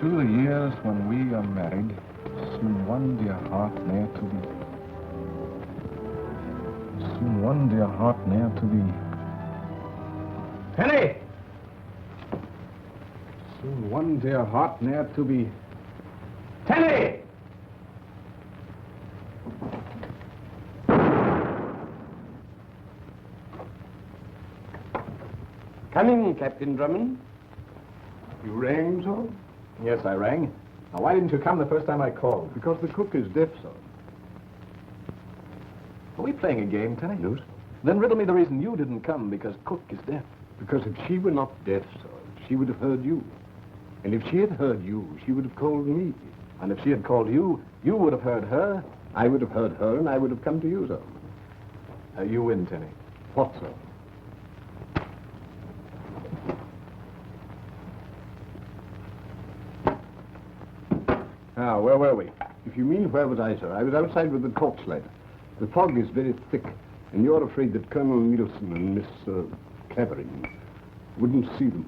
Through the years when we are married, soon one dear heart ne'er to thee. Soon one dear heart ne'er to thee. Penny! Soon one dear heart ne'er to be. Penny! Come in, Captain Drummond. You rang, sir? Yes, I rang. Now, why didn't you come the first time I called? Because the cook is deaf, sir. Are we playing a game, Tenny? No, sir. Then riddle me the reason you didn't come, because Cook is deaf. Because if she were not deaf, sir, she would have heard you. And if she had heard you, she would have called me. And if she had called you, you would have heard her. I would have heard her, and I would have come to you, sir. You win, Tenny. What, sir? Now, where were we? If you mean where was I, sir, I was outside with the torchlight. The fog is very thick, and you're afraid that Colonel Nielsen and Miss Clavering wouldn't see them.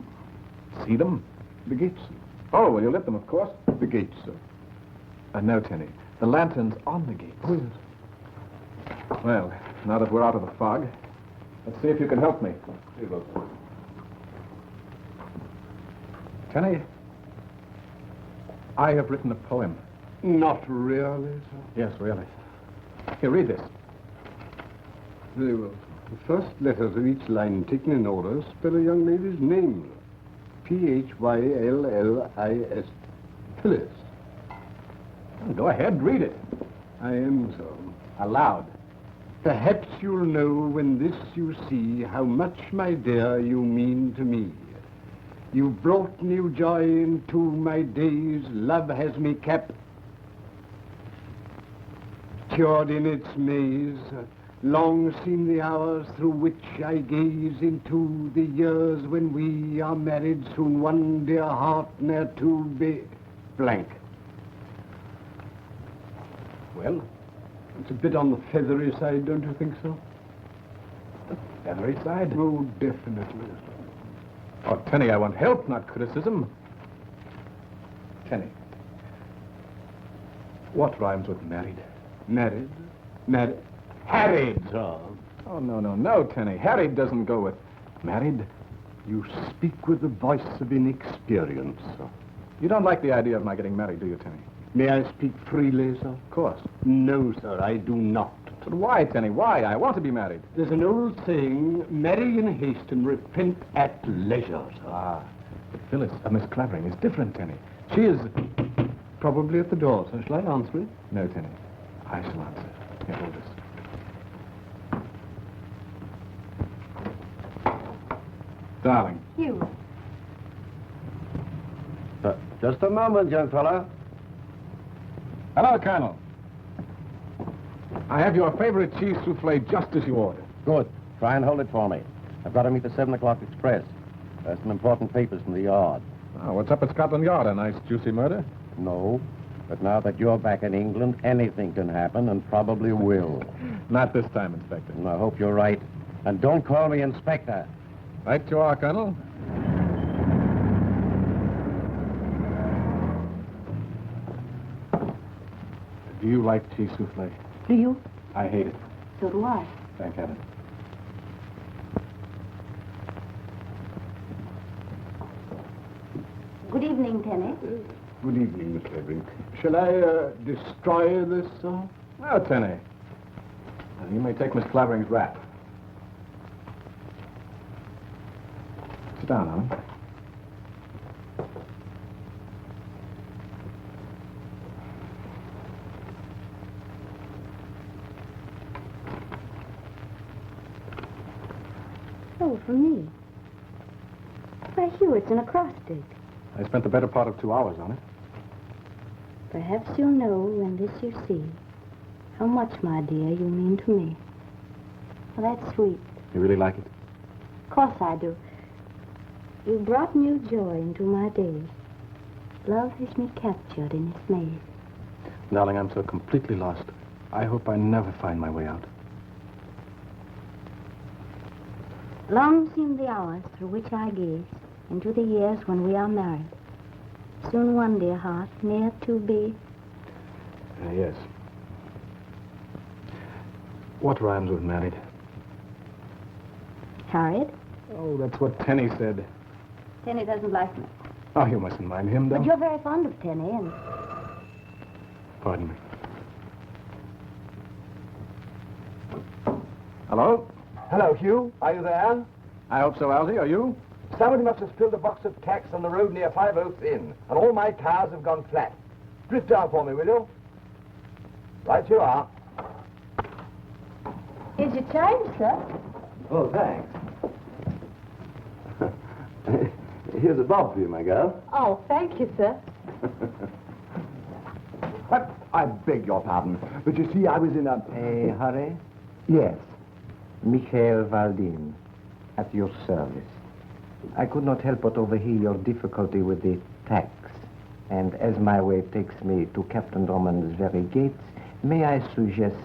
See them? The gates, sir. Oh, well, you lit them, of course. The gates, sir. No, Tenny. The lantern's on the gates. Oh, yes. Well, now that we're out of the fog, let's see if you can help me. Here you go. Tenny, I have written a poem. Not really, sir. Yes, really. Here, read this. Very well. The first letters of each line taken in order spell a young lady's name. Phyllis. Phyllis. Go ahead, read it. I am, sir. Aloud. Perhaps you'll know when this you see how much, my dear, you mean to me. You've brought new joy into my days. Love has me captured in its maze. Long seem the hours through which I gaze into the years when we are married. Soon one dear heart ne'er to be blank. Well? It's a bit on the feathery side, don't you think so? The feathery side? Oh, definitely. Oh, Tenny, I want help, not criticism. Tenny. What rhymes with married? Married? Married? Harried. Sir. Oh, no, Tenny. Harried doesn't go with married. You speak with the voice of inexperience, sir. You don't like the idea of my getting married, do you, Tenny? May I speak freely, sir? Of course. No, sir, I do not. But why, Tenny? Why? I want to be married. There's an old saying, marry in haste and repent at leisure, sir. Ah, but Phyllis, Miss Clavering, is different, Tenny. She is... Probably at the door, sir. Shall I answer it? No, Tenny. I shall answer. Here, hold this. Darling. Hugh. Just a moment, young fella. Hello, Colonel. I have your favorite cheese souffle just as you ordered. Good. Try and hold it for me. I've got to meet the 7 o'clock express. There's some important papers from the yard. Oh, what's up at Scotland Yard? A nice, juicy murder? No. But now that you're back in England, anything can happen and probably will. Not this time, Inspector. And I hope you're right. And don't call me Inspector. Right you are, Colonel. Do you like cheese souffle? Do you? I hate it. So do I. Thank heaven. Good evening, Tenny. Good evening, Miss Clavering. Shall I destroy this, sir? Now, Tenny. You may take Miss Clavering's wrap. Sit down, honey. Oh, for me. Why, Hugh, it's an acrostic. I spent the better part of 2 hours on it. Perhaps you'll know when this you see how much, my dear, you mean to me. Well, that's sweet. You really like it? Of course I do. You brought new joy into my days. Love has me captured in its maze. Darling, I'm so completely lost. I hope I never find my way out. Long seem the hours through which I gaze into the years when we are married. soon one, dear heart, near to be. Yes. What rhymes with married? Harriet? Oh, that's what Tenny said. Tenny doesn't like me. Oh, you mustn't mind him, though. But you're very fond of Tenny, and... Pardon me. Hello? Hello, Hugh. Are you there? I hope so, Algy. Are you? Somebody must have spilled a box of tacks on the road near 5 Oaks Inn, and all my tires have gone flat. Drift down for me, will you? Right you are. Here's your change, sir. Oh, thanks. Here's a bob for you, my girl. Oh, thank you, sir. But I beg your pardon, but you see, I was in a... A hurry? Yes. Mikhail Valdin, at your service. I could not help but overhear your difficulty with the tax. And as my way takes me to Captain Drummond's very gates, may I suggest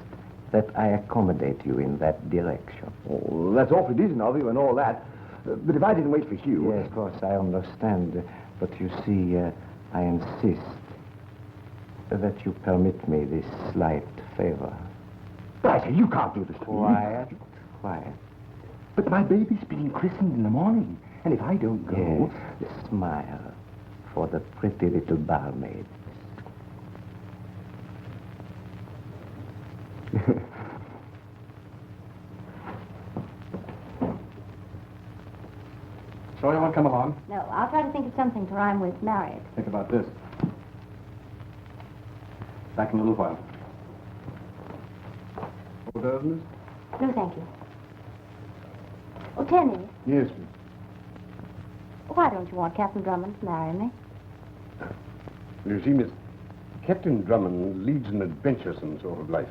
that I accommodate you in that direction? Oh, that's awfully decent of you and all that. But if I didn't wait for Hugh... Yes, of course, I understand. But you see, I insist that you permit me this slight favor. But I say, you can't do this to me. Quiet, quiet. But my baby's being christened in the morning. And if I don't go... Yes, smile for the pretty little barmaid. So you won't come along? No, I'll try to think of something to rhyme with married. Think about this. Back in a little while. Orders, miss? No, thank you. Oh, Tenny, Yes, why don't you want Captain Drummond to marry me? You see, Miss, Captain Drummond leads an adventuresome sort of life.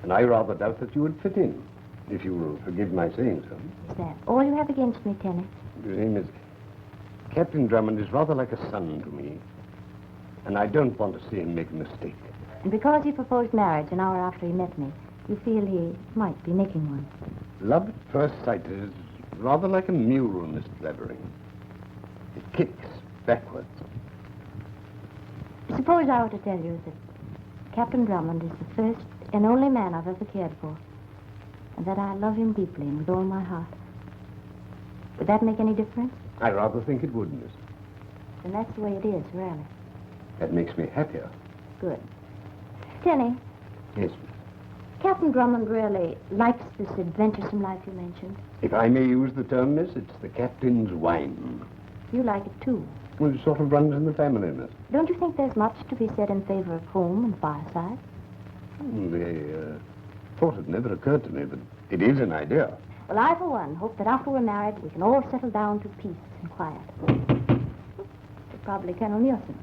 And I rather doubt that you would fit in, if you will forgive my saying so. Is that all you have against me, Tenny? You see, Miss, Captain Drummond is rather like a son to me. And I don't want to see him make a mistake. And because he proposed marriage an hour after he met me, you feel he might be making one. Love at first sight is rather like a mule, Miss Clavering. It kicks backwards. Suppose I were to tell you that Captain Drummond is the first and only man I've ever cared for, and that I love him deeply and with all my heart. Would that make any difference? I rather think it would, Miss. Then that's the way it is, really. That makes me happier. Good. Tenny, Yes. Captain Drummond really likes this adventuresome life you mentioned. If I may use the term, Miss, it's the captain's wine. You like it, too. Well, it sort of runs in the family, Miss. Don't you think there's much to be said in favor of home and fireside? The thought had never occurred to me, but it is an idea. Well, I, for one, hope that after we're married, we can all settle down to peace and quiet. Probably Colonel Nielsen.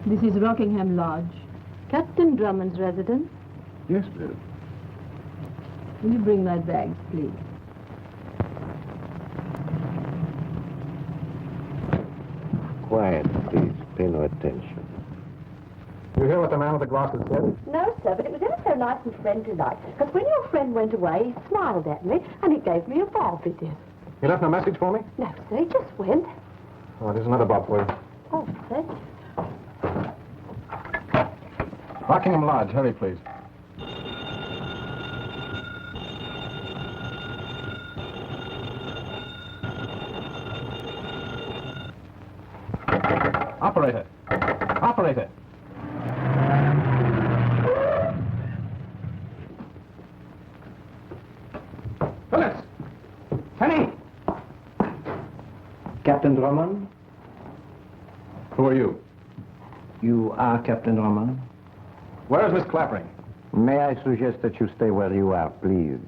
This is Rockingham Lodge. Captain Drummond's residence. Yes, Miss. Will you bring my bags, please? Quiet, please. Pay no attention. You hear what the man with the glasses said? No, sir, but it was ever so nice and friendly-like. Because when your friend went away, he smiled at me, and he gave me a bob, he did. He left no message for me? No, sir, he just went. Oh, there's another bob for you. Oh, thank you. Rockingham Lodge. Hurry, please. Operator. Operator. Phyllis! Penny! Captain Drummond? Who are you? You are Captain Drummond? Where is Miss Clavering? May I suggest that you stay where you are, please?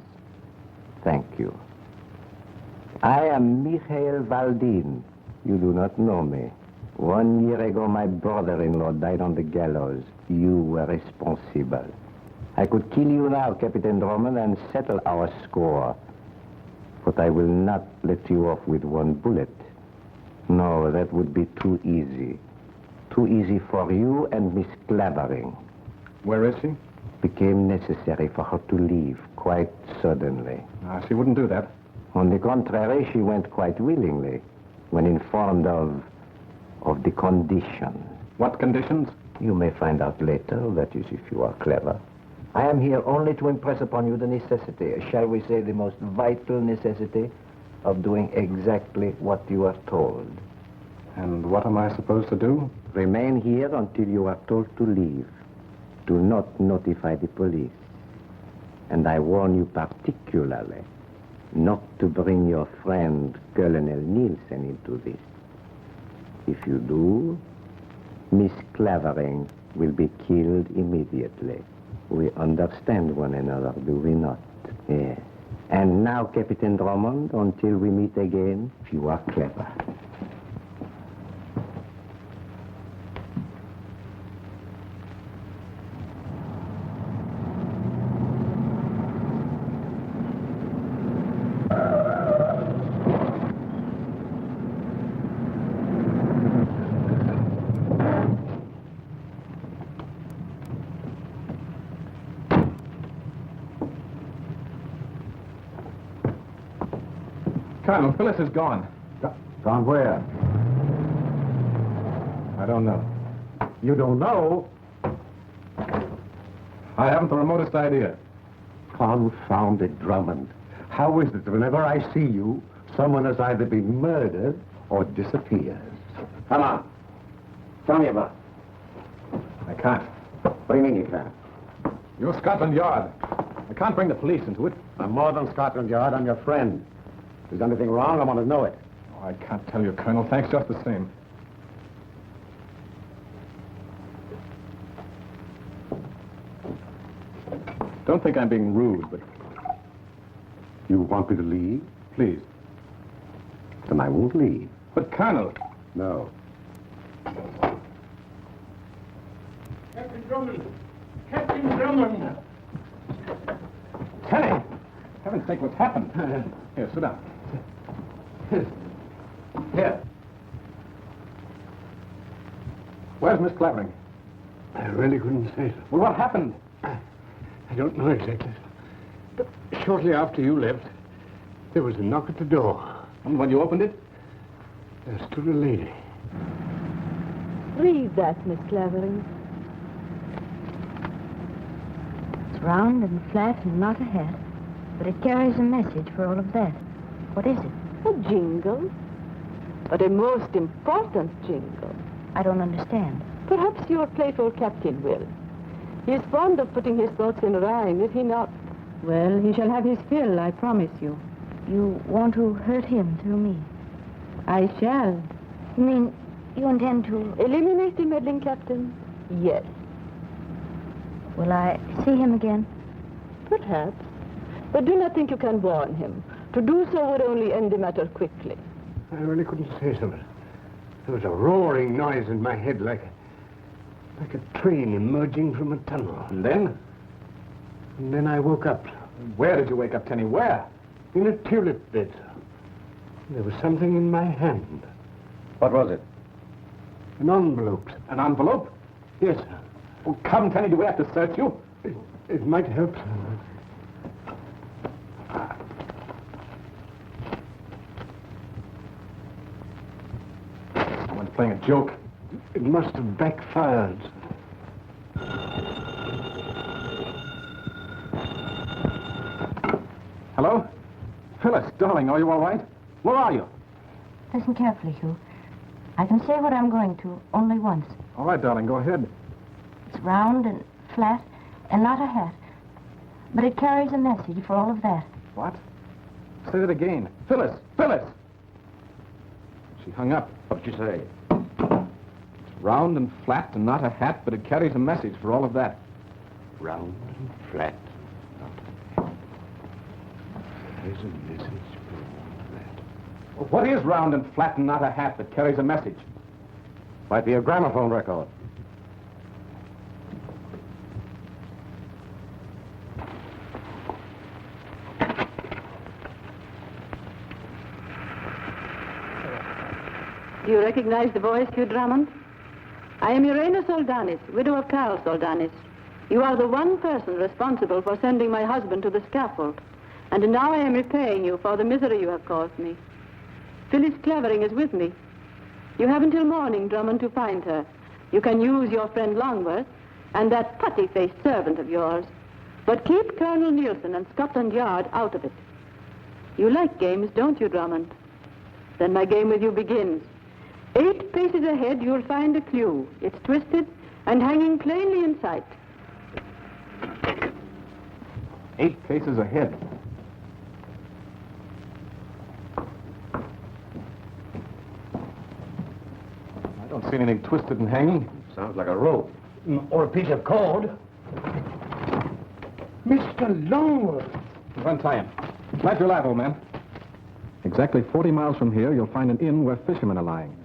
Thank you. I am Mikhail Valdin. You do not know me. 1 year ago, my brother-in-law died on the gallows. You were responsible. I could kill you now, Captain Drummond, and settle our score. But I will not let you off with one bullet. No, that would be too easy. Too easy for you and Miss Clavering. Where is she? became necessary for her to leave quite suddenly. She wouldn't do that. On the contrary, she went quite willingly when informed of the conditions. What conditions? You may find out later, that is, if you are clever. I am here only to impress upon you the necessity, shall we say the most vital necessity, of doing exactly what you are told. And what am I supposed to do? Remain here until you are told to leave. Do not notify the police. And I warn you particularly not to bring your friend Colonel Nielsen into this. If you do, Miss Clavering will be killed immediately. We understand one another, do we not? Yes. And now, Captain Drummond, until we meet again, if you are clever. Colonel, Phyllis is gone. Gone where? I don't know. You don't know? I haven't the remotest idea. Confounded Drummond. How is it that whenever I see you, someone has either been murdered or disappears? Come on. Tell me about I can't. What do you mean you can't? You're Scotland Yard. I can't bring the police into it. I'm more than Scotland Yard. I'm your friend. If there's anything wrong, I want to know it. Oh, I can't tell you, Colonel. Thanks just the same. Don't think I'm being rude, but... You want me to leave? Please. Then I won't leave. But, Colonel... No. Captain Drummond! Captain Drummond! Tenny! Heaven's sake, what's happened? Here, sit down. Here. Where's Miss Clavering? I really couldn't say so. Well, what happened? I don't know exactly. But shortly after you left, there was a knock at the door. And when you opened it? There stood a lady. Read that, Miss Clavering. It's round and flat and not a hat, but it carries a message for all of that. What is it? A jingle. But a most important jingle. I don't understand. Perhaps your playful captain will. He is fond of putting his thoughts in rhyme, is he not? Well, he shall have his fill, I promise you. You want to hurt him through me? I shall. You mean you intend to... Eliminate the meddling captain? Yes. Will I see him again? Perhaps. But do not think you can warn him. To do so would only end the matter quickly. I really couldn't say so. There was a roaring noise in my head like a train emerging from a tunnel. And then? And then I woke up. Where did you wake up, Tenny? Where? In a tulip bed. There was something in my hand. What was it? An envelope. An envelope? Yes, sir. Oh, come, Tenny, do we have to search you? It might help, sir. Someone's playing a joke. It must have backfired. Hello? Phyllis, darling, are you all right? Where are you? Listen carefully, Hugh. I can say what I'm going to only once. All right, darling, go ahead. It's round and flat and not a hat. But it carries a message for all of that. What? Say that again. Phyllis! Phyllis! She hung up. What did you say? It's round and flat and not a hat, but it carries a message for all of that. Round and flat. There's a message for all that. Well, what is round and flat and not a hat that carries a message? Might be a gramophone record. Do you recognize the voice, Hugh Drummond? I am Irena Soldanis, widow of Colonel Soldanis. You are the one person responsible for sending my husband to the scaffold. And now I am repaying you for the misery you have caused me. Phyllis Clavering is with me. You have until morning, Drummond, to find her. You can use your friend Longworth and that putty-faced servant of yours. But keep Colonel Nielsen and Scotland Yard out of it. You like games, don't you, Drummond? Then my game with you begins. 8 paces ahead, you'll find a clue. It's twisted and hanging plainly in sight. 8 paces ahead. I don't see anything twisted and hanging. Sounds like a rope. Or a piece of cord. Mr. Longworth. Untie him. Light your light, old man. Exactly 40 miles from here, you'll find an inn where fishermen are lying.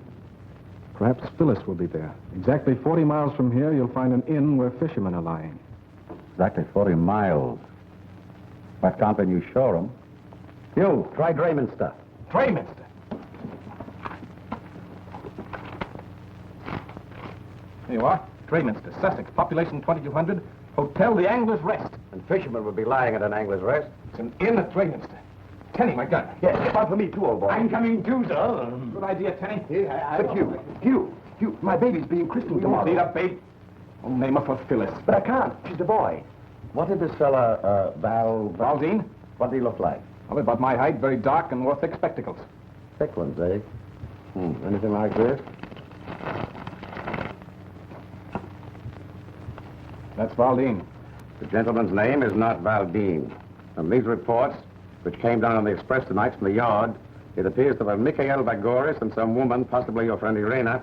Perhaps Phyllis will be there. Exactly 40 miles from here, you'll find an inn where fishermen are lying. Exactly 40 miles. Why can't they use Shoreham? You, try Drayminster. Drayminster. There you are. Drayminster, Sussex. Population 2,200. Hotel The Angler's Rest. And fishermen would be lying at an angler's rest. It's an inn at Drayminster. Tenny, my gun. Yes, get one for me too, old boy. I'm coming too, sir. Good idea, Tenny. But Hugh, my baby's being christened tomorrow. Need a babe. I'll name her for Phyllis. But I can't. She's a boy. What did this fella, Valdine? What did he look like? Well, about my height, very dark and wore thick spectacles. Thick ones, eh? Anything like this? That's Valdine. The gentleman's name is not Valdine. From these reports, which came down on the express tonight from the yard, it appears that Mikhail Vagoris and some woman, possibly your friend Irena,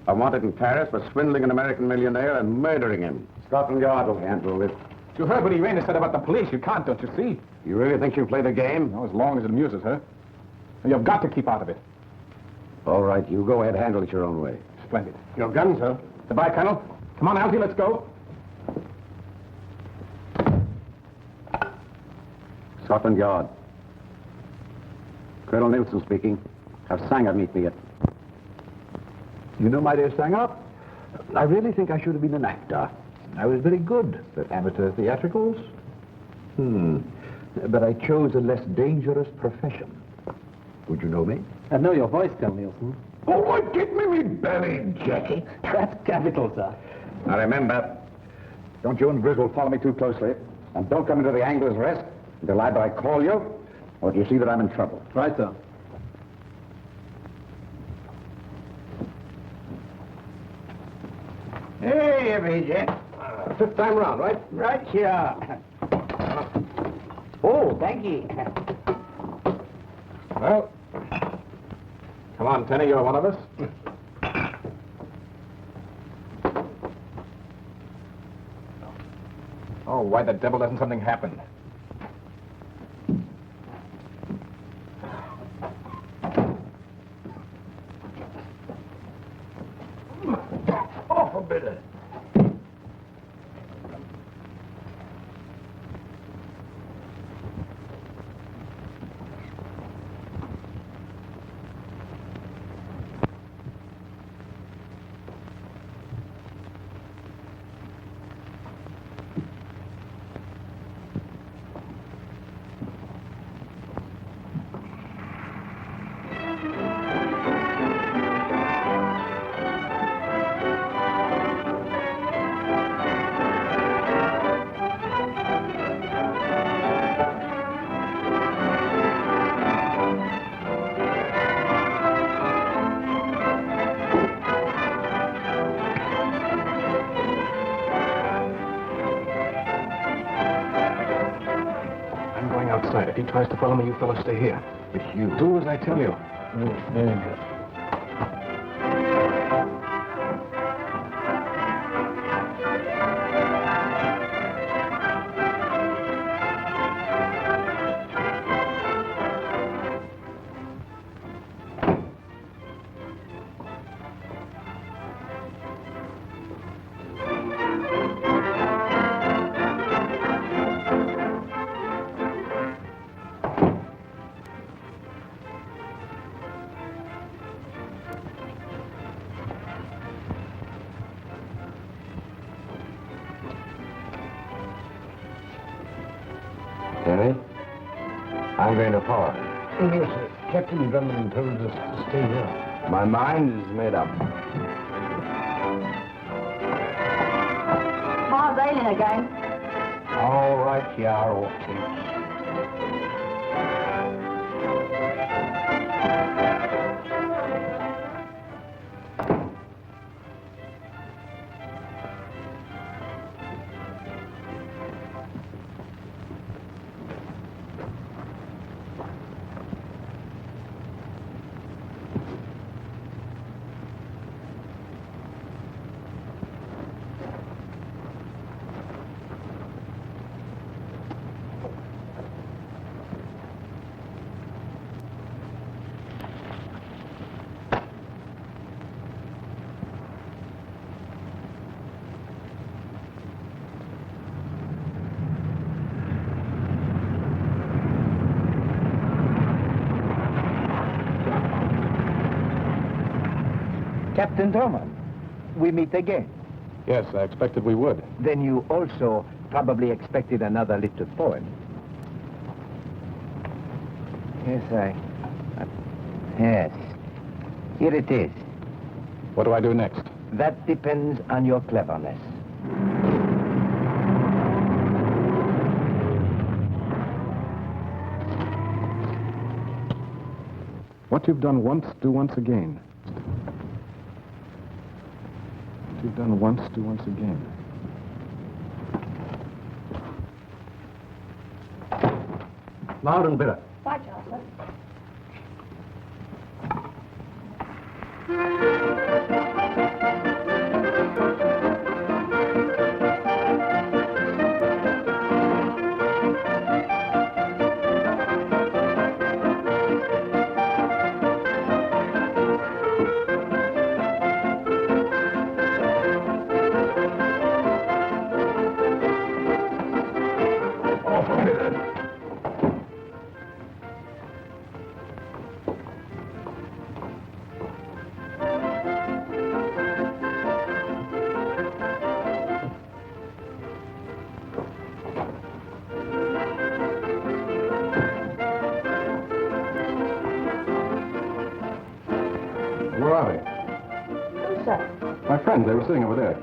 are wanted in Paris for swindling an American millionaire and murdering him. Scotland Yard will handle it. You heard what Irena said about the police. You can't, don't you see? You really think she'll play the game? No, as long as it amuses her. And you've got to keep out of it. All right, you go ahead, handle it your own way. Splendid. Your gun, sir. Goodbye, Colonel. Come on, Alfie, let's go. Scotland Yard. Colonel Nielsen speaking. Have Sanger meet me at... You know, my dear Sanger, I really think I should have been an actor. I was very good at amateur theatricals. But I chose a less dangerous profession. Would you know me? I know your voice, Colonel Nielsen. Oh, get me belly jacket. That's capital, sir. Now remember, don't you and Griswold follow me too closely. And don't come into the Angler's Rest until either I call you or if you see that I'm in trouble. Right, sir. Hey, everybody. 5th time round, right? Right here. Oh, thank you. Well, come on, Tenny, you're one of us. Oh, why the devil doesn't something happen? Oh, forbidden. Outside. If he tries to follow me, you fellows stay here. But you... Do as I tell you. Very good. Kenny? I'm going to follow. No, sir. Captain Drummond told us to stay here. My mind is made up. Miles ailing again. All right, you are, okay. Captain Drummond, we meet again. Yes, I expected we would. Then you also probably expected another little poem. Yes. Here it is. What do I do next? That depends on your cleverness. What you've done once, do once again. What you've done once, do once again. Loud and bitter. Right, Jocelyn. Where are they? Who, sir? My friends, they were sitting over there.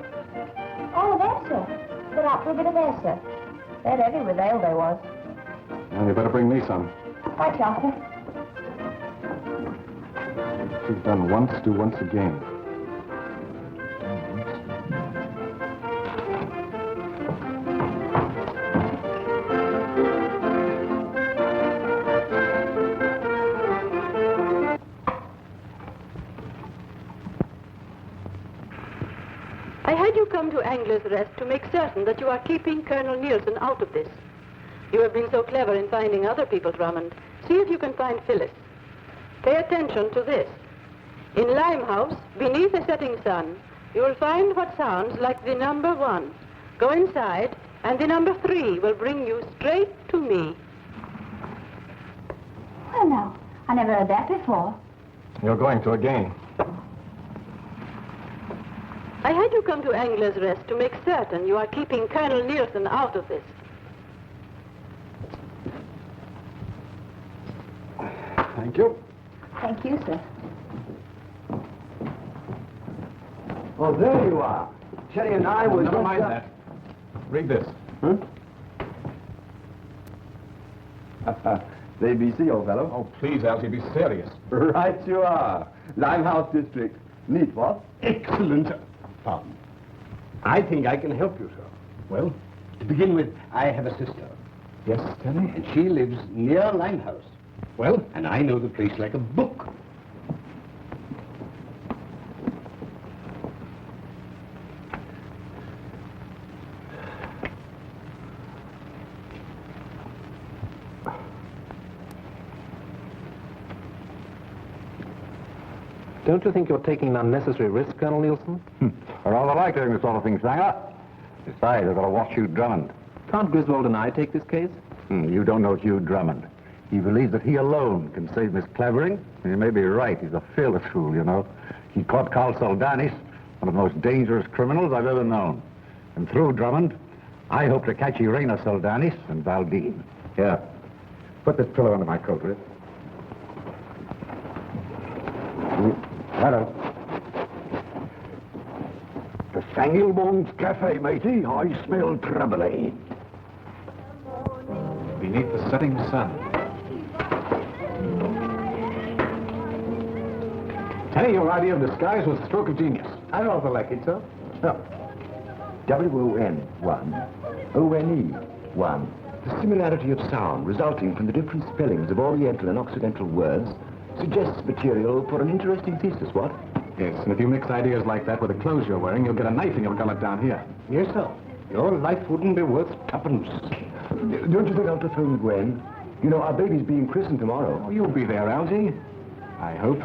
Oh, there, sir. They're out for a bit of air, sir. They're heavy with ale, they was. Well, you better bring me some. Right, Jocelyn. What you've done once, do once again. I had you come to Angler's Rest to make certain that you are keeping Colonel Nielsen out of this. You have been so clever in finding other people, Drummond. See if you can find Phyllis. Pay attention to this. In Limehouse, beneath a setting sun, you will find what sounds like the number 1. Go inside, and the number 3 will bring you straight to me. Well, now, I never heard that before. You're going to again. I had you come to Angler's Rest to make certain you are keeping Colonel Nielsen out of this. Thank you. Thank you, sir. Oh, there you are. Cherry and I was... Never mind that. Read this. The ABC, old fellow. Oh, please, Alfie, be serious. Right you are. Limehouse District. Neat, what? Excellent. Pardon. I think I can help you, sir. Well, to begin with, I have a sister. Yes, Kenny? And she lives near Limehouse. Well, and I know the place like a book. Don't you think you're taking an unnecessary risk, Colonel Nielsen? I rather like doing this sort of thing, Sanger. Besides, I've got to watch Hugh Drummond. Can't Griswold and I take this case? You don't know Hugh Drummond. He believes that he alone can save Miss Clavering. He may be right. He's a fearless fool, you know. He caught Colonel Soldanis, one of the most dangerous criminals I've ever known. And through Drummond, I hope to catch Irena Soldanis and Valdine. Here. Put this pillow under my coat, will you? Hello. The Sangalmon's Cafe, matey. I smell trouble, eh? Beneath the setting sun. Tenny, your idea of disguise was a stroke of genius. I rather like it, sir. Oh. W-O-N, one. O-N-E, one. The similarity of sound resulting from the different spellings of Oriental and Occidental words suggests material for an interesting thesis, what? Yes, and if you mix ideas like that with the clothes you're wearing, you'll get a knife in your gullet down here. Yes, sir. Your life wouldn't be worth tuppence. Don't you think I'll telephone Gwen? You know, our baby's being christened tomorrow. Oh, you'll be there, Algy. I hope.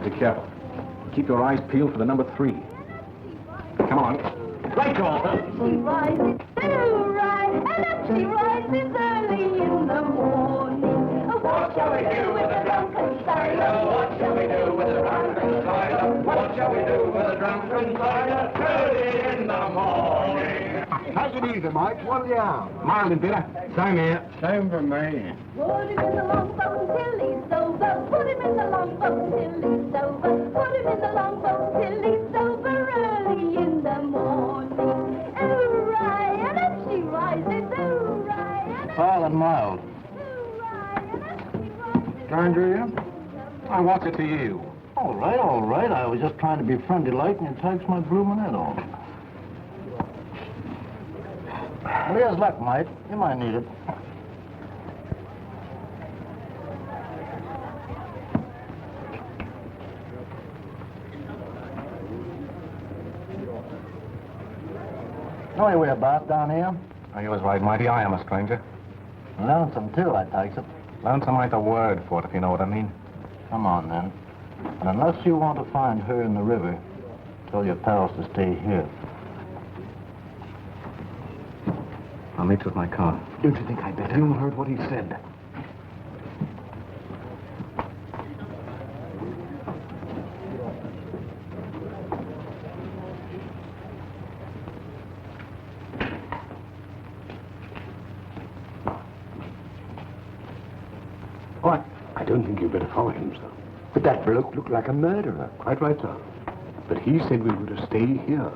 Be careful. Keep your eyes peeled for the number 3. Come on. Right call. She rises to rise, and up she rises early in the morning. What shall we do with the drunken sailor? What shall we do with the drunken sailor? What shall we do with the drunken sailor? Early in the morning. Take it easy, Mike. What are you on? Mild and bitter. Same here. Same for me. Put him in the longboat till he's sober. Put him in the longboat till he's sober. Put him in the longboat till he's sober early in the morning. Hooray, and up she rises. Hooray, and up Mild and mild. Stranger, you? I want it to you. All right. I was just trying to be friendly-like, and it takes my blooming head off. Well, here's luck, mate. You might need it. Know your way about down here? Oh, you was right, Mighty. I am a stranger. Lonesome, too, I takes it. Lonesome ain't the word for it, if you know what I mean. Come on, then. And unless you want to find her in the river, tell your pals to stay here. I'll meet you at my car. Don't you think I'd better? You heard what he said. What? I don't think you'd better follow him, sir. But that bloke looked like a murderer. Quite right, sir. But he said we were to stay here.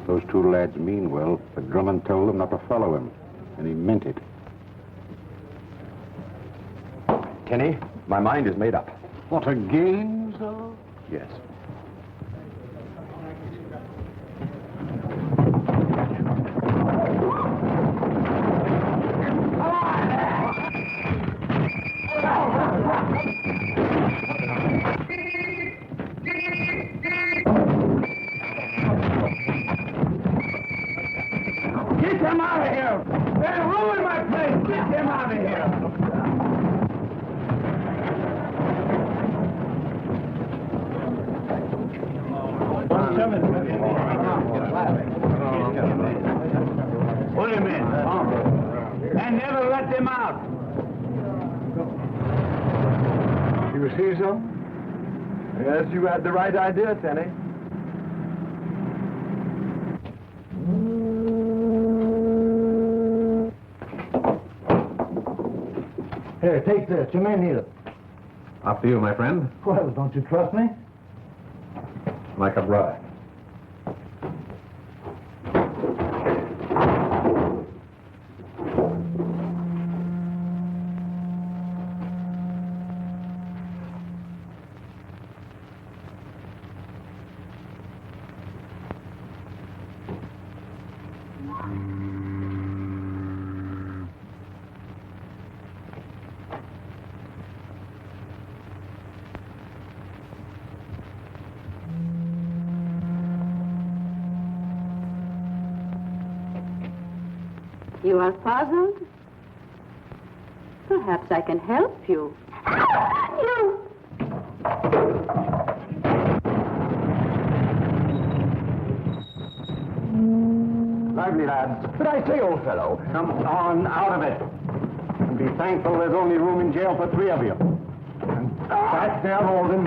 Those two lads mean well, but Drummond told them not to follow him, and he meant it. Kenny, my mind is made up. What, again, sir? Yes. Get him out of here! They'll ruin my place! Get him out of here! Put him in. And never let them out. You see so? Yes, you had the right idea, Tenny. Here, take this. Your men need it. After you, my friend. Well, don't you trust me? Like a brother. You are puzzled? Perhaps I can help you. you! Lively, lads. But I say, old fellow, Come on out of it. And be thankful there's only room in jail for 3 of you. And back there, Holden.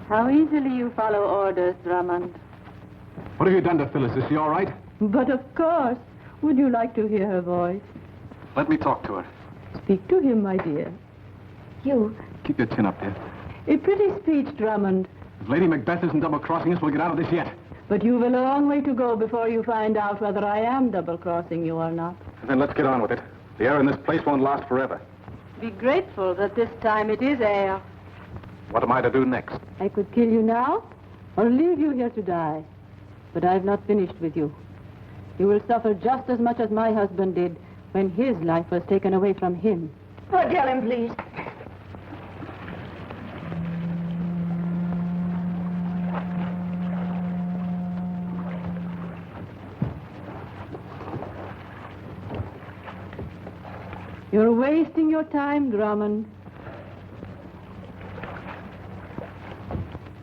How easily you follow orders, Drummond. What have you done to Phyllis? Is she all right? But of course. Would you like to hear her voice? Let me talk to her. Speak to him, my dear. Hugh, Keep your chin up, dear. A pretty speech, Drummond. If Lady Macbeth isn't double-crossing us, we'll get out of this yet. But you've a long way to go before you find out whether I am double-crossing you or not. Then let's get on with it. The air in this place won't last forever. Be grateful that this time it is air. What am I to do next? I could kill you now or leave you here to die. But I've not finished with you. You will suffer just as much as my husband did when his life was taken away from him. Oh, tell him, please. You're wasting your time, Drummond.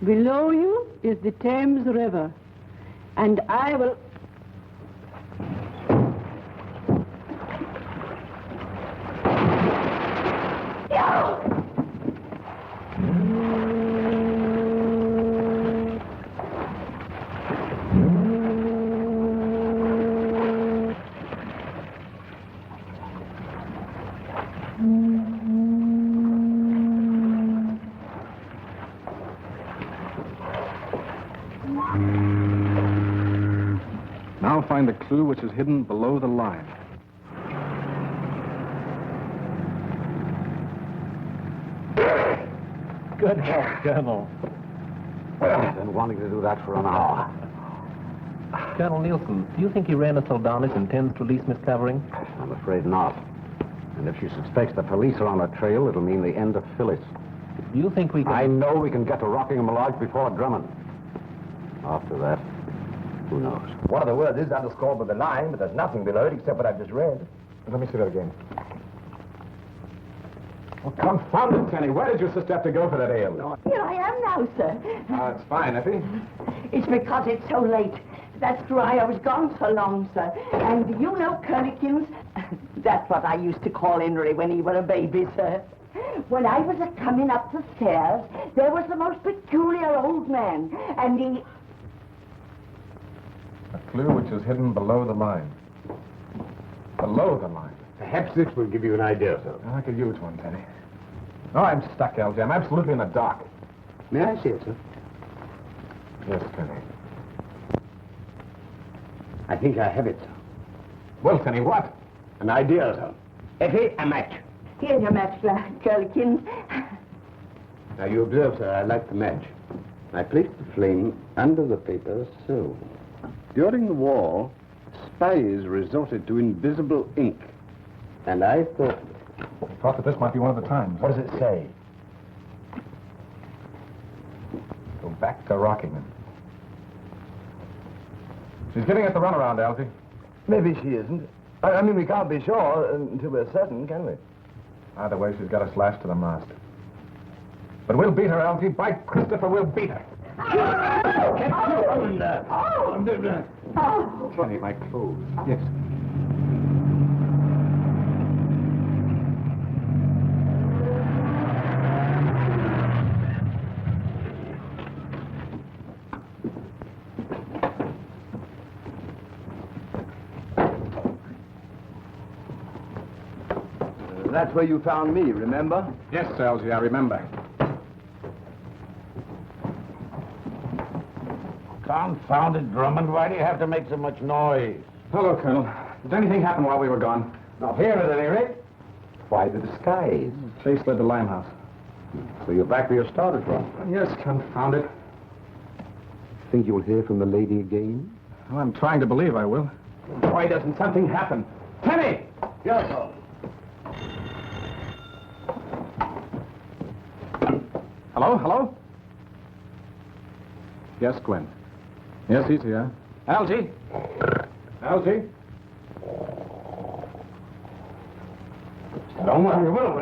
Below you is the Thames River, and I will... Now find the clue which is hidden below the line. Good help, Colonel. I've been wanting to do that for an hour. Colonel Nielsen, do you think Irena Soldanis intends to release Miss Clavering? I'm afraid not. And if she suspects the police are on her trail, it'll mean the end of Phyllis. Do you think we can... I know we can get to Rockingham Lodge before Drummond. After that, who knows? One of the words is underscored with a line, but there's nothing below it except what I've just read. Let me see that again. Oh, confound it, Tenny. Where did your sister have to go for that ale? Here I am now, sir. It's fine, Effie. It's because it's so late. That's why I was gone so long, sir. And you know Curlikins? That's what I used to call Henry when he was a baby, sir. When I was coming up the stairs, there was the most peculiar old man, and he... A clue which is hidden below the line. Below the line. Perhaps this will give you an idea, sir. I could use one, Tenny. Oh, I'm stuck, LJ. I'm absolutely in the dark. May I see it, sir? Yes, Tenny. I think I have it, sir. Well, Tenny, what? An idea, sir. Effie, a match. Here's your match, Curlikins. Now, you observe, sir, I light the match. I place the flame under the paper, so. During the war, spies resorted to invisible ink. And I thought... Thought that this might be one of the times. What does it say? Go back to Rockingham. She's giving us the runaround, Alfie. Maybe she isn't. I mean, we can't be sure until we're certain, can we? Either way, she's got us lashed to the mast. But we'll beat her, Alfie. By Christopher, we'll beat her. Tenny, my clothes. Yes. That's where you found me, remember? Yes, Algy, I remember. Confound it, Drummond. Why do you have to make so much noise? Hello, Colonel. Did anything happen while we were gone? Not here, at any rate. Why the disguise? Chase led to Limehouse. So you're back where you started from. Yes, confound it. Think you'll hear from the lady again? Well, I'm trying to believe I will. Why doesn't something happen? Tenny! Yes, sir. Hello? Hello? Yes, Gwen. Yes, he's here. Algy? Algy? Don't worry, will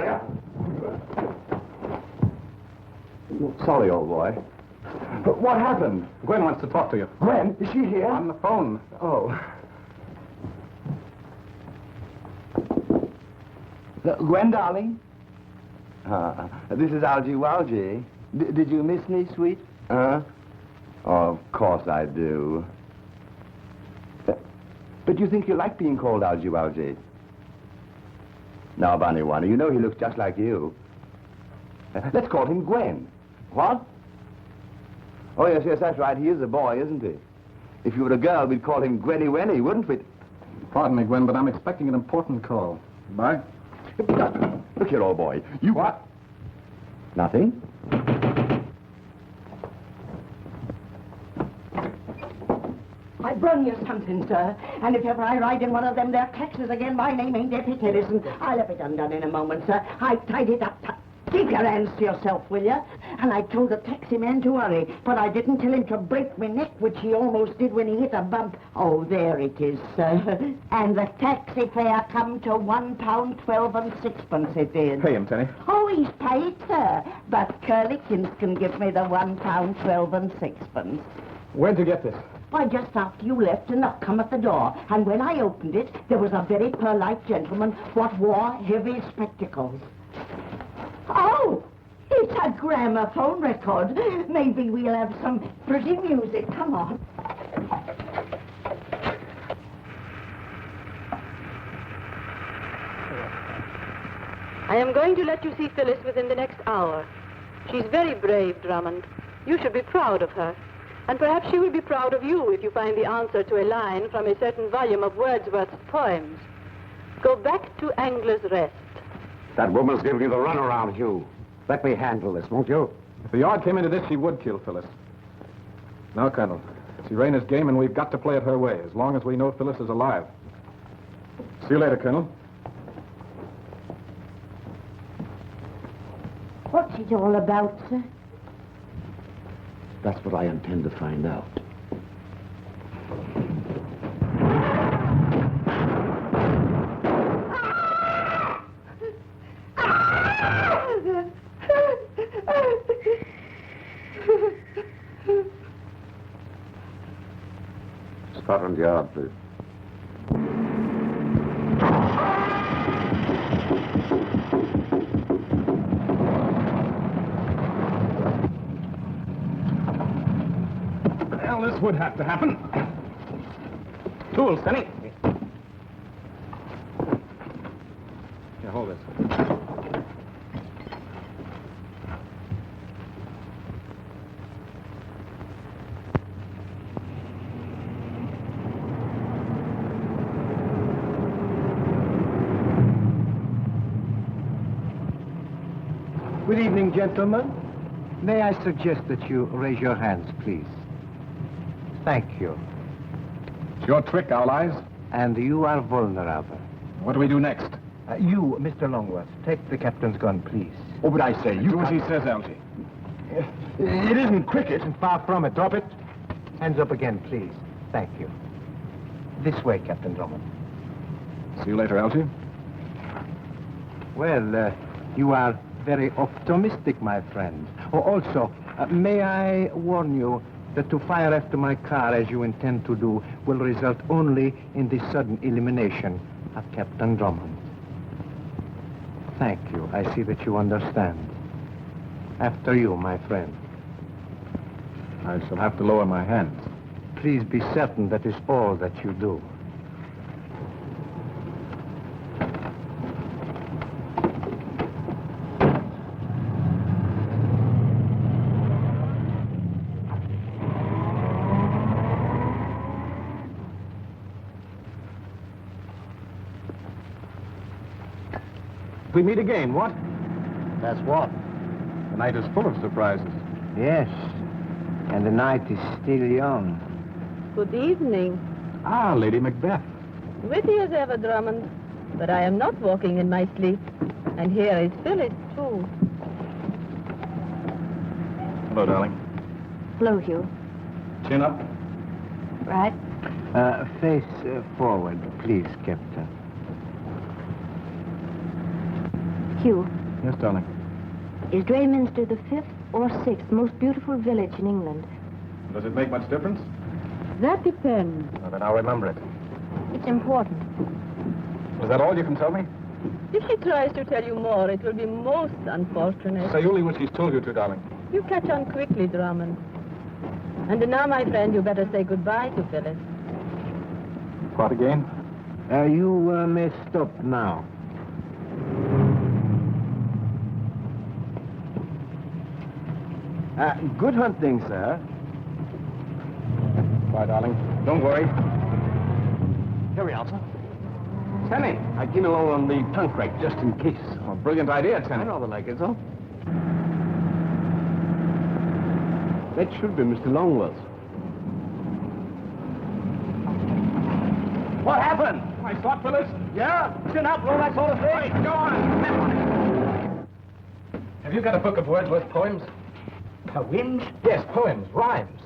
you? Sorry, old boy. But what happened? Gwen wants to talk to you. Gwen? Is she here? On the phone. Oh. Gwen, darling? This is Algy Walgy. Did you miss me, sweet? Oh, of course I do. But you think you like being called Algy Walgy? Now, Bunny One, you know he looks just like you. Let's call him Gwen. What? Oh, yes, that's right. He is a boy, isn't he? If you were a girl, we'd call him Gwenny Wenny, wouldn't we? Pardon me, Gwen, but I'm expecting an important call. Bye. Look here, old boy. You... What? Nothing. I brung you something, sir. And if ever I ride in one of them there taxis again, my name ain't Deputy Listen. I'll have it undone in a moment, sir. I tied it up. Keep your hands to yourself, will you? And I told the taxi man to hurry, but I didn't tell him to break my neck, which he almost did when he hit a bump. Oh, there it is, sir. And the taxi fare come to £1.12 and 6pence it did. Pay him, Tenny. Oh, he's paid, sir. But Curlikins can give me the £1.12 and 6pence. Where'd you get this? Why, just after you left, a knock come at the door. And when I opened it, there was a very polite gentleman what wore heavy spectacles. Oh, it's a gramophone record. Maybe we'll have some pretty music. Come on. I am going to let you see Phyllis within the next hour. She's very brave, Drummond. You should be proud of her. And perhaps she will be proud of you if you find the answer to a line from a certain volume of Wordsworth's poems. Go back to Angler's Rest. That woman's giving you the runaround, Hugh. Let me handle this, won't you? If the yard came into this, she would kill Phyllis. Now, Colonel, it's Irena's game, and we've got to play it her way, as long as we know Phyllis is alive. See you later, Colonel. What's it all about, sir? That's what I intend to find out. Scotland Yard, please. Well, this would have to happen. Tools, Tenny. Here, hold this. Good evening, gentlemen. May I suggest that you raise your hands, please? Thank you. It's your trick, Owl Eyes. And you are vulnerable. What do we do next? You, Mr. Longworth, take the captain's gun, please. Oh, but I say, Do as he says, Algy. It isn't cricket. Far from it. Drop it. Hands up again, please. Thank you. This way, Captain Drummond. See you later, Algy. Well, you are very optimistic, my friend. Oh, also, may I warn you that to fire after my car, as you intend to do, will result only in the sudden elimination of Captain Drummond. Thank you. I see that you understand. After you, my friend. I shall have to lower my hands. Please be certain that is all that you do. We meet again, what? That's what? The night is full of surprises. Yes. And the night is still young. Good evening. Ah, Lady Macbeth. Witty as ever, Drummond. But I am not walking in my sleep. And here is Phyllis, too. Hello, darling. Hello, Hugh. Chin up. Right. Face forward, please, Captain. Hugh, Yes, darling. is Drayminster the 5th or 6th most beautiful village in England? Does it make much difference? That depends. Well, then I'll remember it. It's important. Is that all you can tell me? If she tries to tell you more, it will be most unfortunate. Say only what she's told you to, darling. You catch on quickly, Drummond. And now, my friend, you better say goodbye to Phyllis. What again? You may stop now. Good hunting, sir. Bye, darling. Don't worry. Here we are, sir. Tenny! I came along on the trunk rack just in case. Oh, brilliant idea, Tenny. I rather like it, sir. That should be Mr. Longworth. What happened? My slot, Phyllis? Yeah? Chin up, roll that sort of thing. Right, go on. Have you got a book of Wordsworth poems? Poems? Yes, poems, rhymes.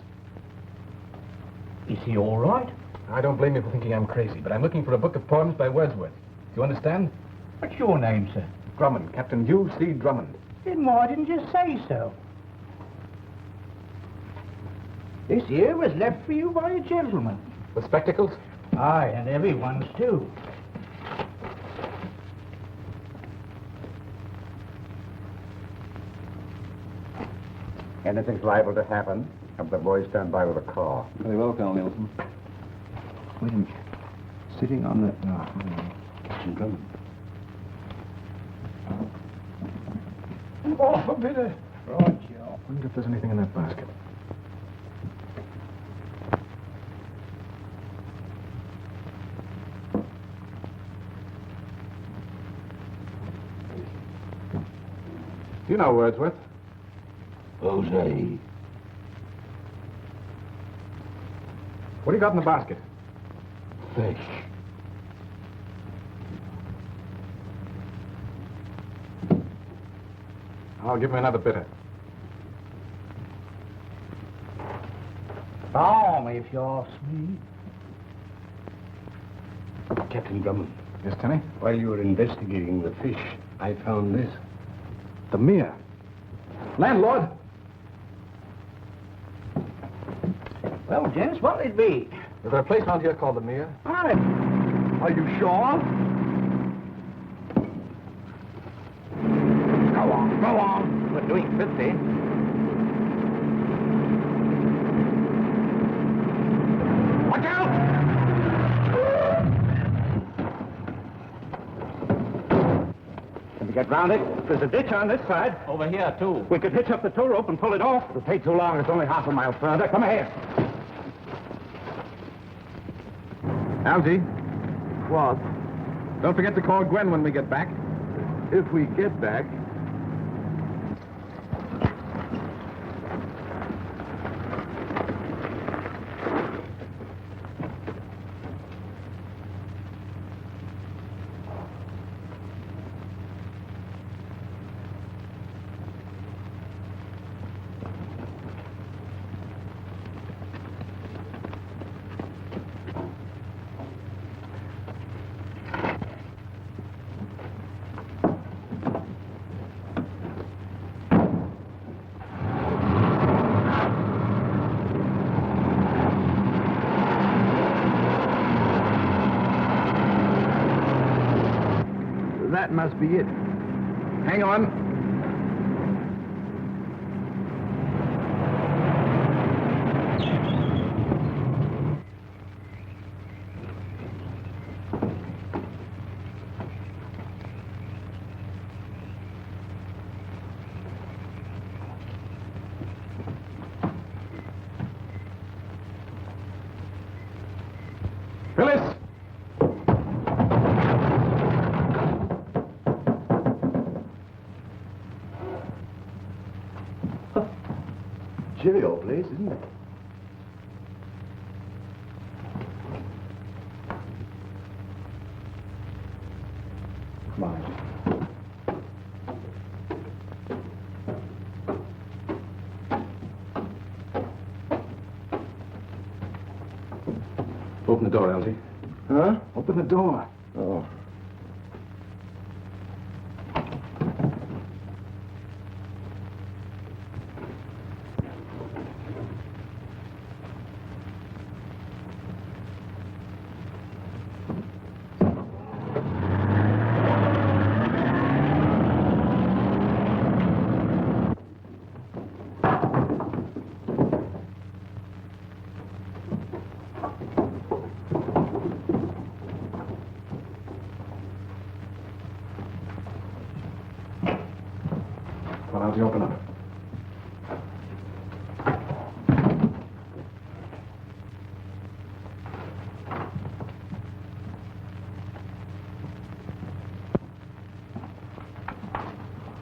Is he all right? I don't blame you for thinking I'm crazy, but I'm looking for a book of poems by Wordsworth. Do you understand? What's your name, sir? Drummond, Captain Hugh C. Drummond. Then why didn't you say so? This here was left for you by a gentleman. The spectacles? Aye, and everyone's too. Anything's liable to happen. Have the boys stand by with a car. Very well, Colonel Nielsen. Wait a minute. Sitting on the... No, Drummond. Oh, a bit of... Right, Joe. I wonder if there's anything in that basket. Do you know Wordsworth? Jose. What do you got in the basket? Fish. I'll give him another bitter. Balmy, if you ask me. Captain Drummond, Yes, Tenny? while you were investigating the fish, I found this. The mere. Landlord! Well, gents, what'll it be? Is there a place out here called the Mere? Aye. Are you sure? Go on, go on. We're doing 50. Watch out! Can we get round it? There's a ditch on this side. Over here, too. We could hitch up the tow rope and pull it off. It'll take too long. It's only half a mile further. Come here. Algy, What? don't forget to call Gwen when we get back. If we get back... That must be it. Hang on. Phyllis! Chilly old place, isn't it? Come on. Open the door, Algy. Huh? Open the door. Oh. Algy, open up.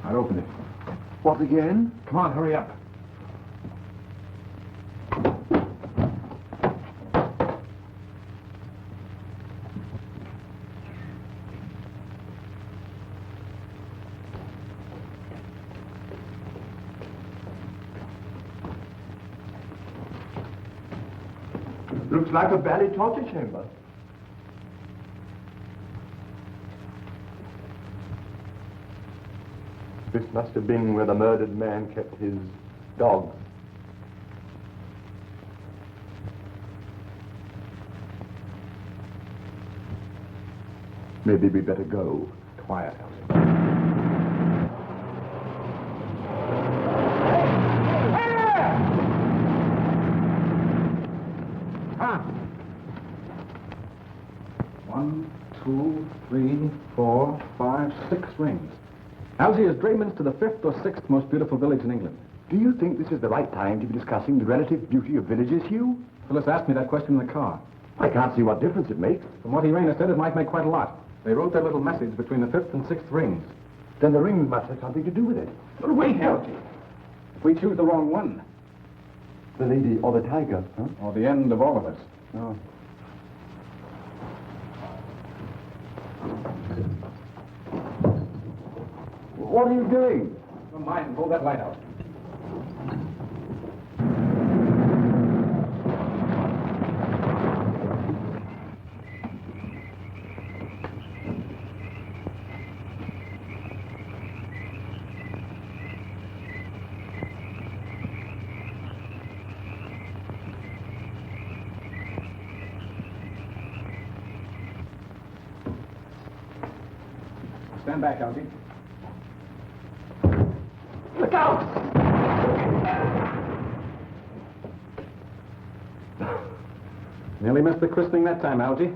I'll open it. What again? Come on, hurry up. Looks like a bally torture chamber. This must have been where the murdered man kept his dogs. Maybe we better go. Quiet, Algy. One, two, three, 4, 5, 6 rings. Algy, is Drummonds to the 5th or 6th most beautiful village in England? Do you think this is the right time to be discussing the relative beauty of villages, Hugh? Phyllis asked me that question in the car. I can't see what difference it makes. From what Irena said, it might make quite a lot. They wrote their little message between the 5th and 6th rings. Then the rings must have something to do with it. But wait, Algy. If we choose the wrong one. The lady or the tiger, huh? Or the end of all of us. Oh. What are you doing? Don't mind, hold that light out. Stand back, Algy. Look out! Nearly missed the christening that time, Algy.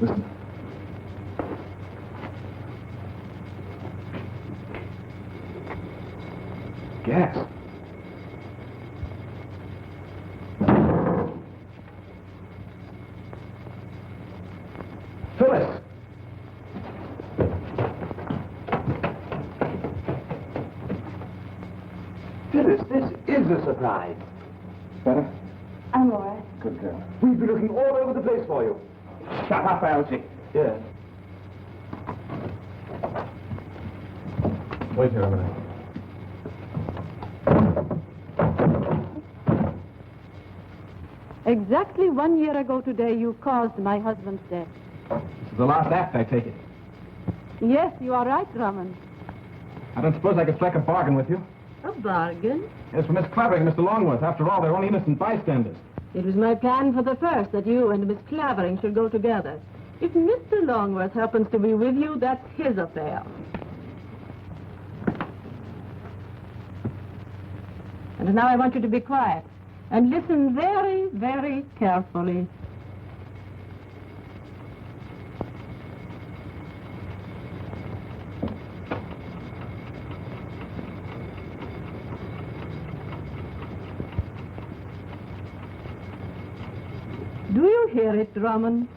Listen. Gas. Phyllis! Phyllis, this is a surprise. Better? I'm all right. Good girl. We've been looking all over the place for you. Shut up, Algy. Yes. Wait here a minute. Exactly 1 year ago today, you caused my husband's death. This is the last act, I take it. Yes, you are right, Drummond. I don't suppose I could strike a bargain with you. A bargain? Yes, for Miss Clavering and Mr. Longworth. After all, they're only innocent bystanders. It was my plan for the first that you and Miss Clavering should go together. If Mr. Longworth happens to be with you, that's his affair. And now I want you to be quiet and listen very, very carefully. Do you hear it, Drummond?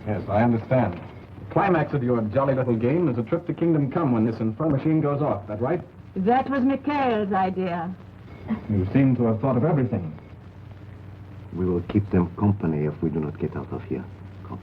Yes, I understand. The climax of your jolly little game is a trip to Kingdom Come when this infernal machine goes off. That right? That was Mikhail's idea. You seem to have thought of everything. We will keep them company if we do not get out of here. Come.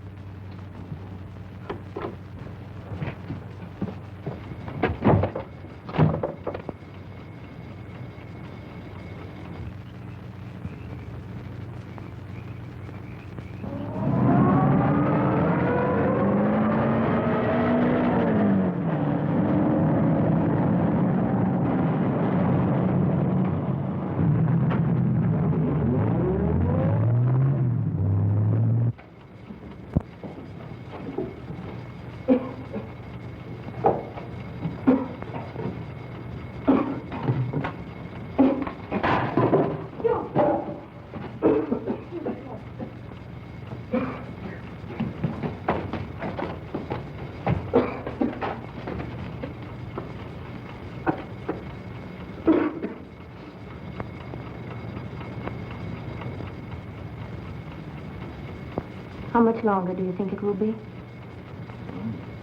How much longer do you think it will be?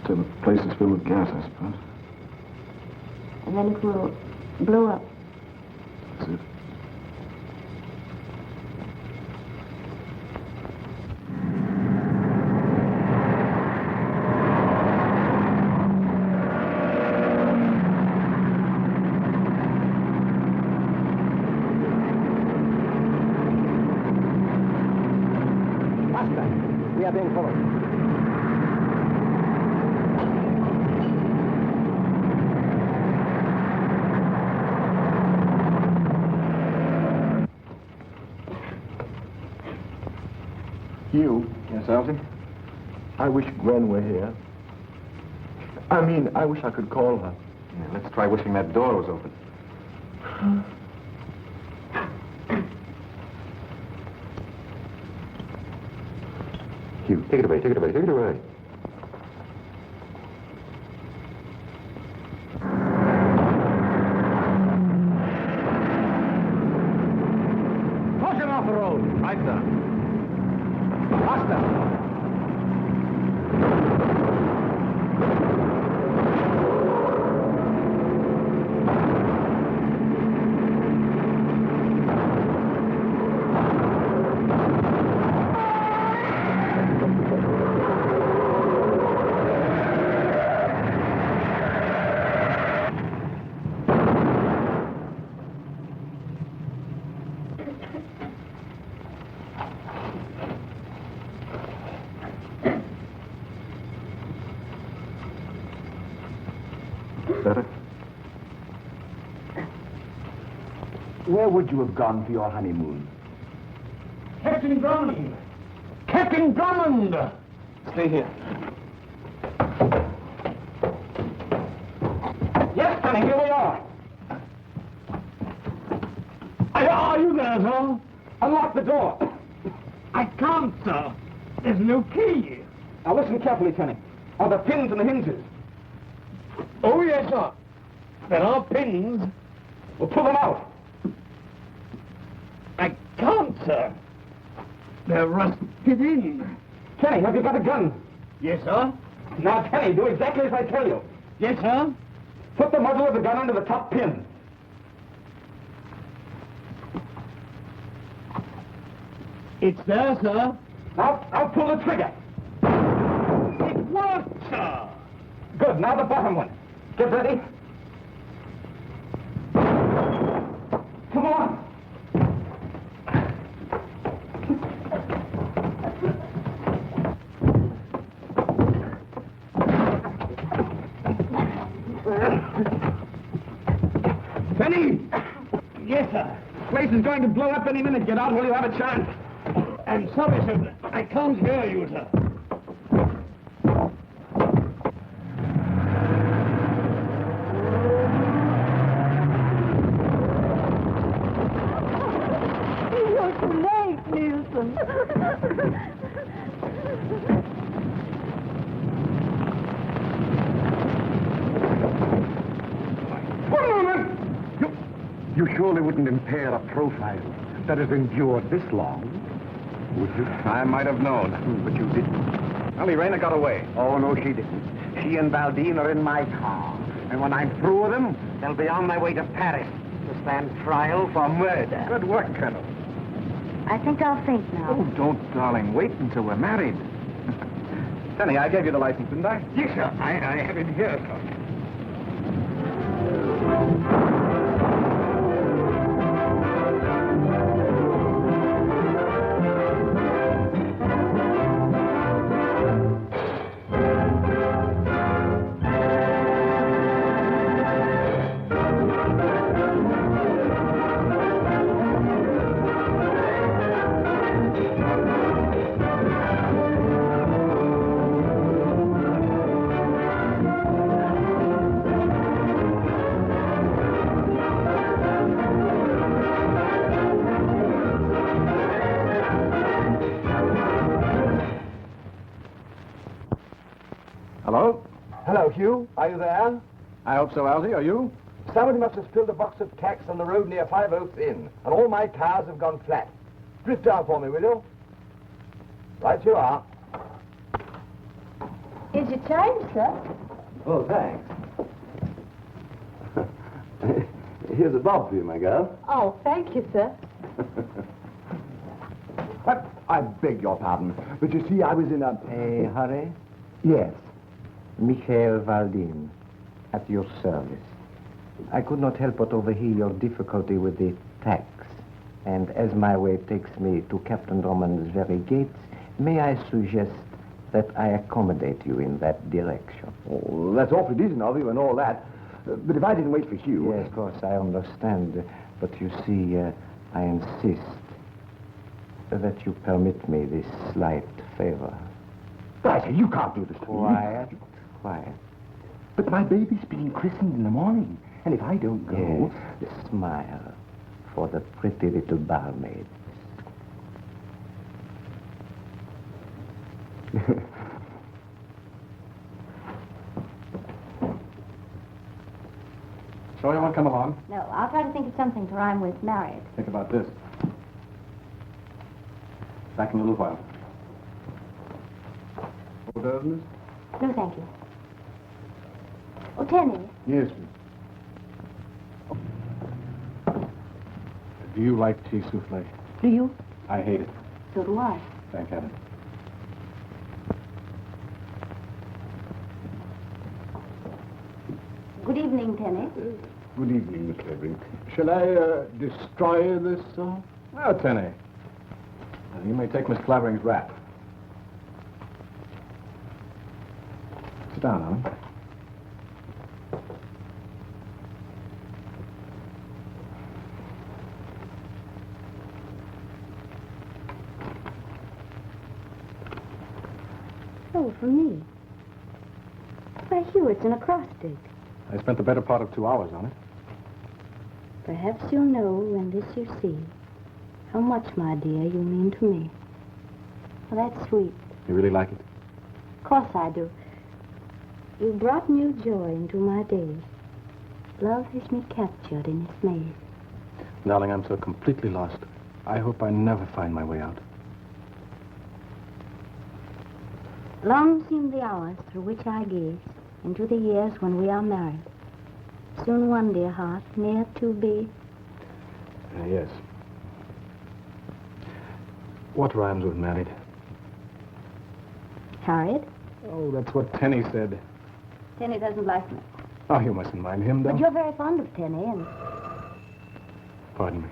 Till the place is filled with gas, I suppose. And then it will blow up. That's it. We are being followed. Hugh. Yes, Elsie? I wish Gwen were here. I mean, I wish I could call her. Yeah, let's try wishing that door was open. Hugh, take it away, take it away, take it away. Push him off the road. Right there. Faster. Better? Where would you have gone for your honeymoon? Captain Drummond! Captain Drummond! Stay here. Yes, Connie, here we are. Are you there, sir? Unlock the door. I can't, sir. There's no key. Now listen carefully, Kenny. Are the pins in the hinges? Oh, yes, sir. There are pins. Well, pull them out. I can't, sir. They're rusted in. Kenny, have you got a gun? Yes, sir. Now, Kenny, do exactly as I tell you. Yes, sir. Put the muzzle of the gun under the top pin. It's there, sir. Now pull the trigger. It worked, sir. Good. Now the bottom one. Get ready. Come on. Penny! Yes, sir. Place is going to blow up any minute. Get out while you have a chance. I'm sorry, sir. I can't hear you, sir. You're too late, Nielsen. One moment! You surely wouldn't impair a profile that has endured this long, would you? I might have known, but you didn't. Well, Irena got away. Oh, no, she didn't. She and Valdine are in my car. And when I'm through with them, they'll be on my way to Paris to stand trial for murder. Good work, Colonel. I think I'll think now. Oh, don't, darling. Wait until we're married. Penny, I gave you the license, didn't I? Yes, sir. I have it here, sir. Hello? Hello, Hugh. Are you there? I hope so, Elsie. Are you? Somebody must have spilled a box of tacks on the road near Five Oaks Inn, and all my cars have gone flat. Drift down for me, will you? Right you are. Here's your change, sir. Oh, thanks. Here's a bob for you, my girl. Oh, thank you, sir. But I beg your pardon, but you see, I was in a hurry? Yes. Michael Valdin, at your service. I could not help but overhear your difficulty with the tax. And as my way takes me to Captain Drummond's very gates, may I suggest that I accommodate you in that direction? Oh, that's awfully decent of you and all that. But if I didn't wait for Hugh... Yes, of course, I understand. But you see, I insist that you permit me this slight favor. But I say, you can't do this to me. Quiet, quiet. But my baby's being christened in the morning. And if I don't go... Yes, smile for the pretty little barmaid. Sure you won't come along? No, I'll try to think of something to rhyme with married. Think about this. Back in a little while. Orders? No, thank you. Oh, Tenny. Yes, miss. Do you like cheese souffle? Do you? I hate it. So do I. Thank heaven. Good evening, Tenny. Good evening, Miss Clavering. Shall I destroy this, sir? Oh, Tenny. You may take Miss Clavering's wrap. Sit down, Ellen. Oh, for me. Why, Hugh, it's an acrostic. I spent the better part of 2 hours on it. Perhaps you'll know when this you see how much, my dear, you mean to me. Well, that's sweet. You really like it? Of course I do. You brought new joy into my days. Love has me captured in its maze. Darling, I'm so completely lost. I hope I never find my way out. Long seem the hours through which I gaze into the years when we are married. Soon one, dear heart, near to be. Yes. What rhymes with married? Harriet? Oh, that's what Tenny said. Tenny doesn't like me. Oh, you mustn't mind him, though. But you're very fond of Tenny, and... Pardon me.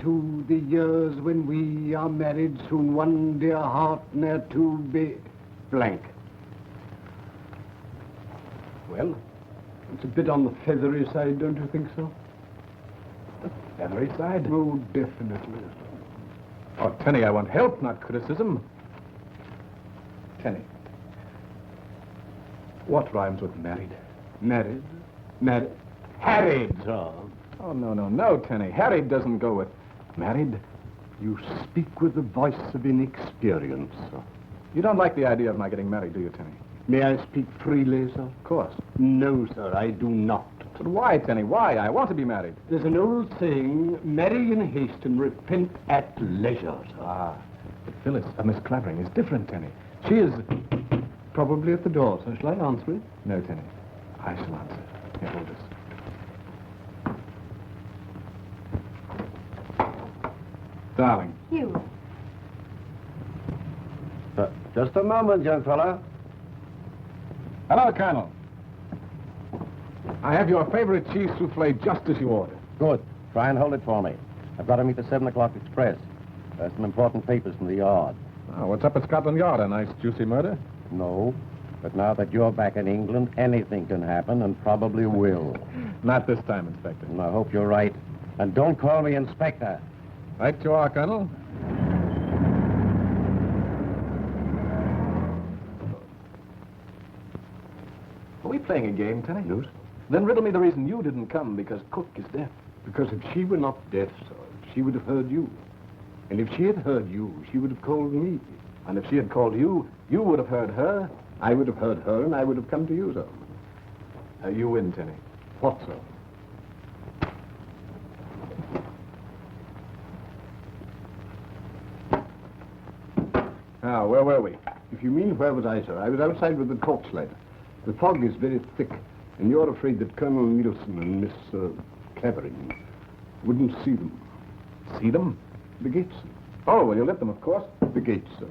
To the years when we are married, soon one dear heart ne'er to be blank. Well? It's a bit on the feathery side, don't you think so? The feathery side? Oh, definitely. Oh, Tenny, I want help, not criticism. Tenny. What rhymes with married? Married? Married? Harried, sir. Oh, no, Tenny. Harried doesn't go with married. You speak with the voice of inexperience, sir. You don't like the idea of my getting married, do you, Tenny? May I speak freely, sir? Of course. No, sir, I do not. But why, Tenny? Why? I want to be married. There's an old saying, marry in haste and repent at leisure, sir. Ah, but Phyllis, Miss Clavering is different, Tenny. She is... Probably at the door, sir. Shall I answer it? No, Tenny. I shall answer. Here, hold this. Darling. Hugh. Just a moment, young fella. Hello, Colonel. I have your favorite cheese souffle just as you ordered. Good. Try and hold it for me. I've got to meet the 7 o'clock express. There's some important papers from the yard. Oh, what's up at Scotland Yard? A nice, juicy murder? No. But now that you're back in England, anything can happen and probably will. Not this time, Inspector. And I hope you're right. And don't call me Inspector. Right you are, Colonel. Are we playing a game, Tenny? No, sir. Then riddle me the reason you didn't come, because Cook is deaf. Because if she were not deaf, sir, she would have heard you. And if she had heard you, she would have called me. And if she had called you, you would have heard her. I would have heard her, and I would have come to you, sir. You win, Tenny. What, sir? Now, where were we? If you mean where was I, sir, I was outside with the torchlight. The fog is very thick, and you're afraid that Colonel Nielsen and Miss Clavering wouldn't see them. See them? The gates, sir. Oh, well, you lit them, of course. The gates, sir.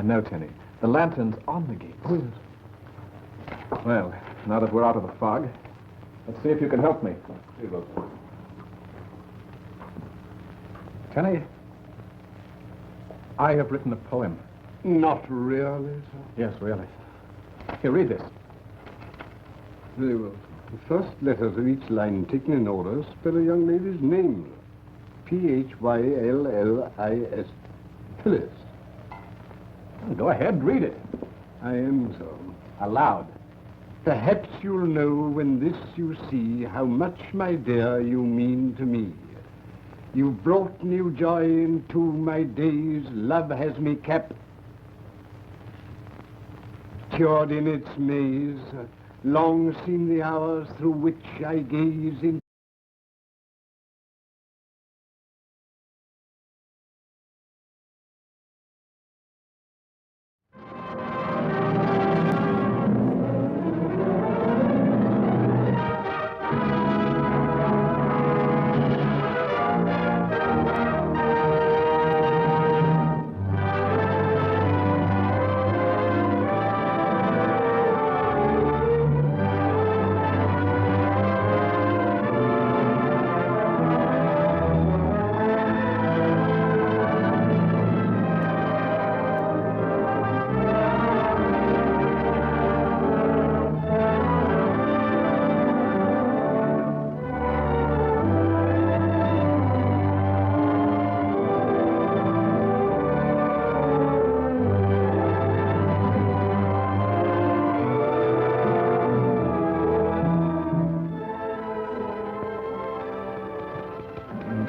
No, Tenny. The lantern's on the gates. Oh, yes. Well, now that we're out of the fog, let's see if you can help me. Here goes. Tenny, I have written a poem. Not really, sir. Yes, really. Here, read this. Very well. The first letters of each line taken in order spell a young lady's name. Phyllis. Phyllis. Go ahead, read it. I am, sir. Aloud. Perhaps you'll know when this you see how much, my dear, you mean to me. You've brought new joy into my days. Love has me captured in its maze. Long seem the hours through which I gaze in.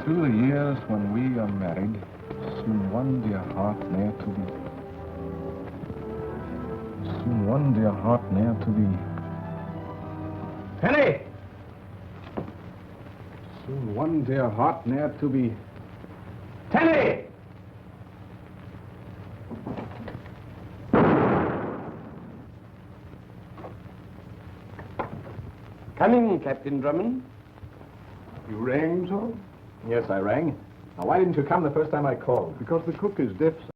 Through the years when we are married, soon one dear heart ne'er to be. Soon one dear heart ne'er to be. Penny! Soon one dear heart ne'er to be. Penny! Coming, Captain Drummond. You rang, sir? Yes, I rang. Now, why didn't you come the first time I called? Because the cook is deaf, sir.